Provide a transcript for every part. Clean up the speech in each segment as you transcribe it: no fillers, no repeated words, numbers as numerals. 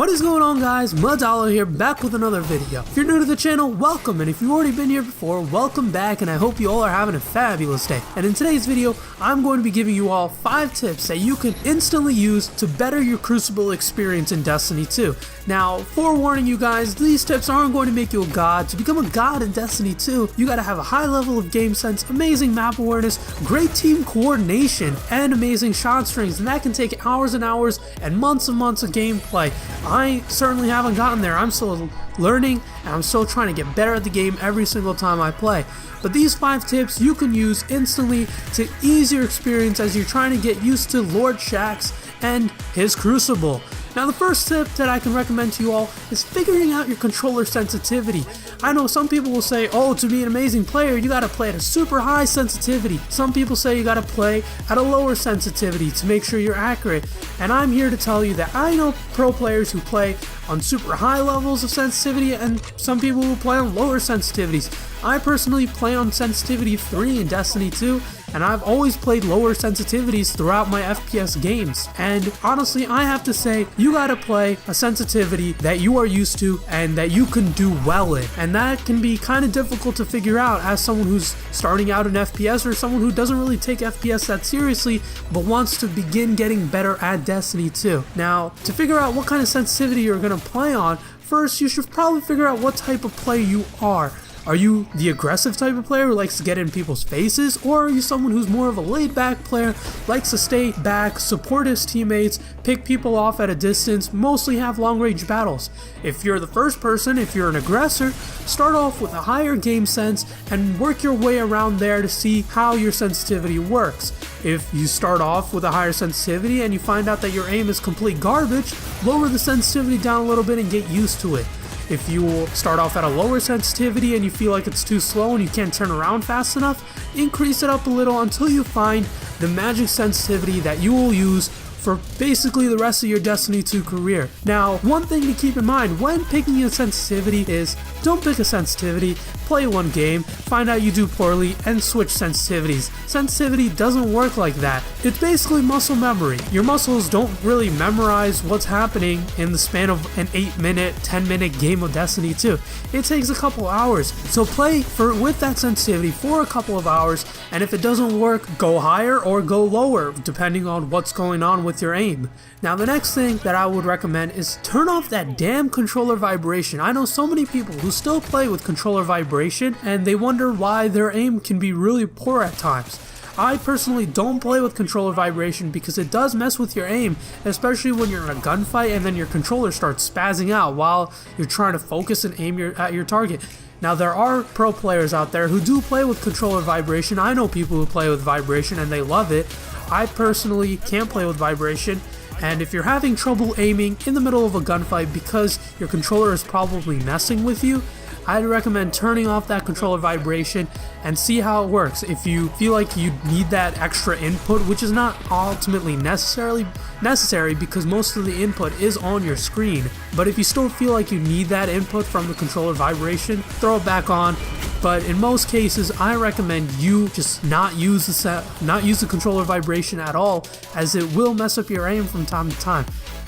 What is going on, guys? MADOLLA here, back with another video. If you're new to the channel, welcome, and if you've already been here before, welcome back, and I hope you all are having a fabulous day. And in today's video, I'm going to be giving you all 5 tips that you can instantly use to better your Crucible experience in Destiny 2. Now, forewarning you guys, these tips aren't going to make you a god. To become a god in Destiny 2, you gotta have a high level of game sense, amazing map awareness, great team coordination, and amazing shot strings, and that can take hours and hours and months of gameplay. I certainly haven't gotten there. I'm still learning, and I'm still trying to get better at the game every single time I play. But these 5 tips you can use instantly to ease your experience as you're trying to get used to Lord Shaxx and his Crucible. Now, the first tip that I can recommend to you all is figuring out your controller sensitivity. I know some people will say, oh, to be an amazing player, you gotta play at a super high sensitivity. Some people say you gotta play at a lower sensitivity to make sure you're accurate. And I'm here to tell you that I know pro players who play on super high levels of sensitivity and some people who play on lower sensitivities. I personally play on sensitivity 3 in Destiny 2, and I've always played lower sensitivities throughout my FPS games. And honestly, I have to say, you gotta play a sensitivity that you are used to and that you can do well in. And that can be kind of difficult to figure out as someone who's starting out in FPS or someone who doesn't really take FPS that seriously but wants to begin getting better at Destiny 2. Now, to figure out what kind of sensitivity you're gonna play on, first you should probably figure out what type of player you are. Are you the aggressive type of player who likes to get in people's faces, or are you someone who's more of a laid-back player, likes to stay back, support his teammates, pick people off at a distance, mostly have long-range battles? If you're the first person, if you're an aggressor, start off with a higher game sense and work your way around there to see how your sensitivity works. If you start off with a higher sensitivity and you find out that your aim is complete garbage, lower the sensitivity down a little bit and get used to it. If you start off at a lower sensitivity and you feel like it's too slow and you can't turn around fast enough, increase it up a little until you find the magic sensitivity that you will use for basically the rest of your Destiny 2 career. Now, one thing to keep in mind when picking a sensitivity is don't pick a sensitivity, play one game, find out you do poorly, and switch sensitivities. Sensitivity doesn't work like that. It's basically muscle memory. Your muscles don't really memorize what's happening in the span of an 8-minute, 10-minute game of Destiny 2. It takes a couple hours. So play with that sensitivity for a couple of hours, and if it doesn't work, go higher or go lower, depending on what's going on with your aim. Now, the next thing that I would recommend is turn off that damn controller vibration. I know so many people who still play with controller vibration and they wonder why their aim can be really poor at times. I personally don't play with controller vibration because it does mess with your aim, especially when you're in a gunfight and then your controller starts spazzing out while you're trying to focus and aim at your target. Now, there are pro players out there who do play with controller vibration. I know people who play with vibration and they love it. I personally can't play with vibration, and if you're having trouble aiming in the middle of a gunfight because your controller is probably messing with you, I'd recommend turning off that controller vibration and see how it works. If you feel like you need that extra input, which is not ultimately necessary because most of the input is on your screen, but if you still feel like you need that input from the controller vibration, throw it back on. But in most cases, I recommend you just not use the controller vibration at all, as it will mess up your aim from time to time.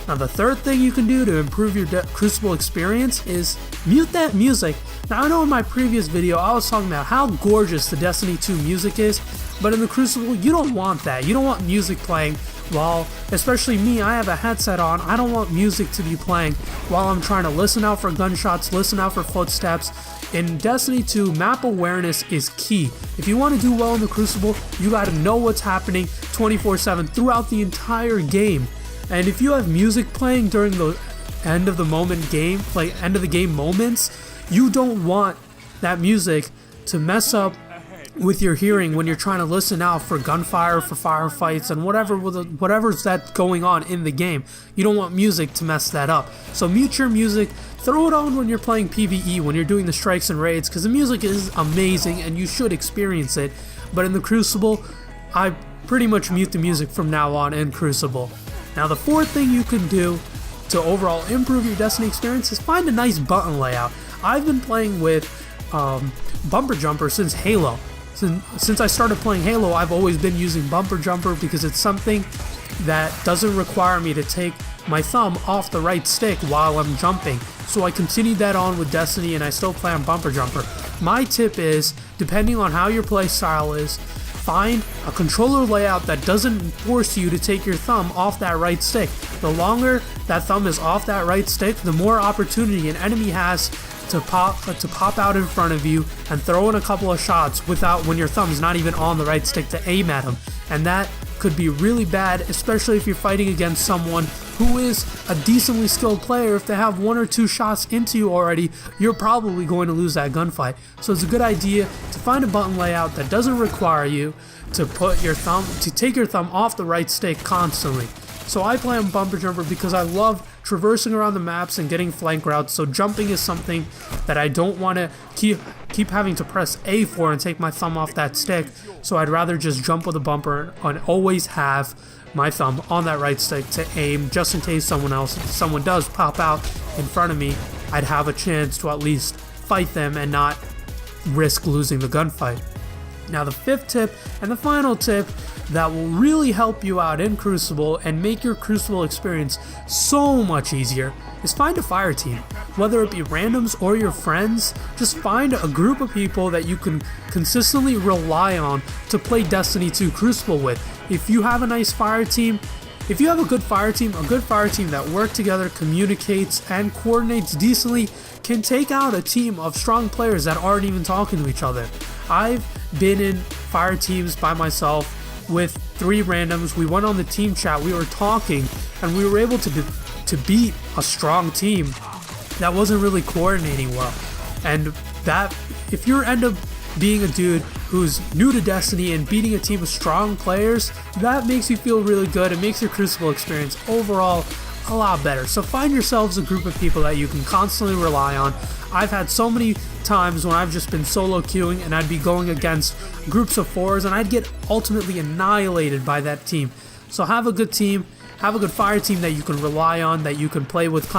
Now, the third thing you can do to improve your Crucible experience is mute that music. Now, I know in my previous video I was talking about how gorgeous the Destiny 2 music is, but in the Crucible you don't want that. You don't want music playing while, especially me, I have a headset on. I don't want music to be playing while I'm trying to listen out for gunshots, listen out for footsteps. In Destiny 2, map awareness is key. If you want to do well in the Crucible, you gotta know what's happening 24/7 throughout the entire game. And if you have music playing during the end of the game moments, you don't want that music to mess up with your hearing when you're trying to listen out for gunfire, for firefights, and whatever's that's going on in the game. You don't want music to mess that up. So mute your music, throw it on when you're playing PvE, when you're doing the strikes and raids, because the music is amazing and you should experience it. But in the Crucible, I pretty much mute the music from now on in Crucible. Now, the fourth thing you can do to overall improve your Destiny experience is find a nice button layout. I've been playing with bumper jumper since Halo. since I started playing Halo, I've always been using bumper jumper because it's something that doesn't require me to take my thumb off the right stick while I'm jumping. So I continued that on with Destiny, and I still play on bumper jumper. My tip is, depending on how your play style is, find a controller layout that doesn't force you to take your thumb off that right stick. The longer that thumb is off that right stick, the more opportunity an enemy has to pop out in front of you and throw in a couple of shots when your thumb's not even on the right stick to aim at them. And that could be really bad, especially if you're fighting against someone who is a decently skilled player. If they have 1 or 2 shots into you already, you're probably going to lose that gunfight. So it's a good idea to find a button layout that doesn't require you to take your thumb off the right stick constantly. So I play on bumper jumper because I love traversing around the maps and getting flank routes, so jumping is something that I don't want to keep having to press A for and take my thumb off that stick, so I'd rather just jump with a bumper and always have my thumb on that right stick to aim, just in case someone does pop out in front of me. I'd have a chance to at least fight them and not risk losing the gunfight. Now the 5th tip and the final tip that will really help you out in Crucible and make your Crucible experience so much easier is find a fire team. Whether it be randoms or your friends, just find a group of people that you can consistently rely on to play Destiny 2 Crucible with. If you have a nice fire team, if you have a good fire team that works together, communicates, and coordinates decently, can take out a team of strong players that aren't even talking to each other. I've been in fire teams by myself with 3 randoms. We went on the team chat, we were talking, and we were able to beat a strong team that wasn't really coordinating well. And that, if you end up being a dude who's new to Destiny and beating a team of strong players, that makes you feel really good. It makes your Crucible experience overall a lot better. So find yourselves a group of people that you can constantly rely on. I've had so many times when I've just been solo queuing and I'd be going against groups of 4s and I'd get ultimately annihilated by that team. So have a good team, have a good fire team that you can rely on, that you can play with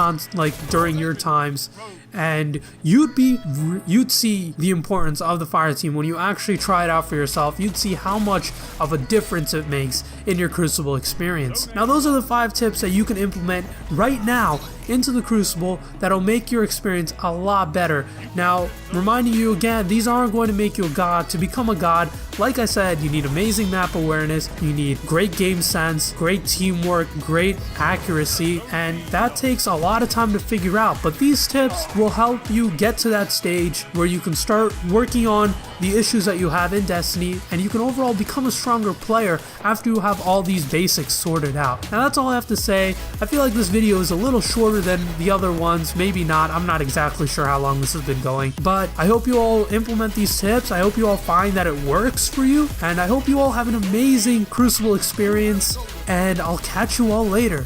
during your times, and you'd see the importance of the fire team when you actually try it out for yourself. You'd see how much of a difference it makes in your Crucible experience. Now those are the 5 tips that you can implement right now into the Crucible that'll make your experience a lot better. Now, reminding you again, these aren't going to make you a god. To become a god, like I said, you need amazing map awareness, you need great game sense, great teamwork, great accuracy, and that takes a lot of time to figure out. But these tips will help you get to that stage where you can start working on the issues that you have in Destiny, and you can overall become a stronger player after you have all these basics sorted out. Now that's all I have to say. I feel like this video is a little shorter than the other ones, maybe not, I'm not exactly sure how long this has been going, but I hope you all implement these tips. I hope you all find that it works for you, and I hope you all have an amazing Crucible experience, and I'll catch you all later.